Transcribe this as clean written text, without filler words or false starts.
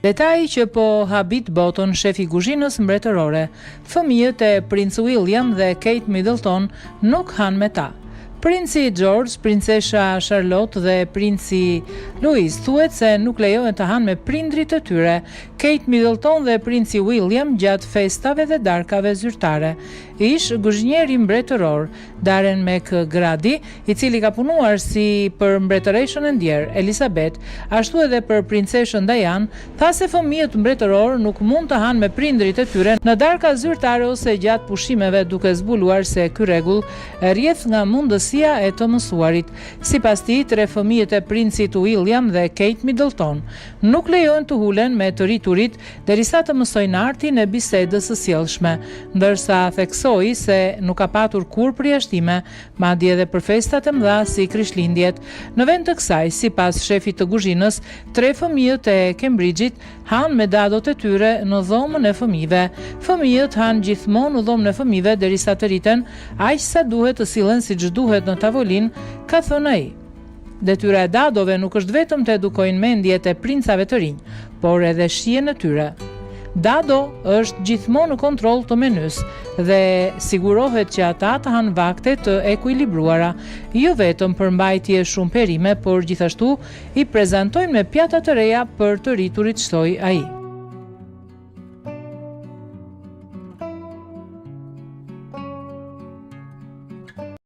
Detaj që po habit botën shefi kuzhinës mbretërore, fëmijët e Prince William dhe Kate Middleton nuk han me ta. Princi George, princesha Charlotte dhe princi Louis thuhet se nuk lejohen të hanë me prindrit e tyre. Kate Middleton dhe princi William gjatë festave dhe darkave zyrtare. Ish guzhnjeri mbretëror Darren McGrady, i cili ka punuar si për mbretëreshën e ndjer Elizabeth, ashtu edhe për princeshën Diane, tha se fëmijët mbretëror nuk mund të hanë me prindrit e tyre në darka zyrtare ose gjatë pushimeve, duke zbuluar se ky rregull rrjedh nga mundësia e të mësuarit. Sipas tij, 3 fëmijët e princit William dhe Kate Middleton nuk lejohen të hulen me të riturit derisa të mësojnë artin e bisedës së sjellshme, ndërsa theksoi se nuk ka patur kur përjashtime, madje edhe për festat e mëdha si Krishtlindjet. Në vend të kësaj, sipas shefit të kuzhinës, 3 fëmijët e Cambridge-it han me dadot e tyre në dhomën e fëmijëve. Fëmijët han gjithmonë në dhomën e fëmijëve derisa të rriten aq sa duhet të sillen siç duhet në tavolinë, ka thënë ai. Detyra e dadove nuk është vetëm të edukojnë mendjet e princave të rinj, por edhe shijen e tyre. Dado është gjithmonë në kontroll të menys dhe sigurohet që ata të hanë vakte të ekuilibruara, jo vetëm për mbajtje shumë perime, por gjithashtu i prezantojnë me pjata të reja për të rriturit, shtoi ai.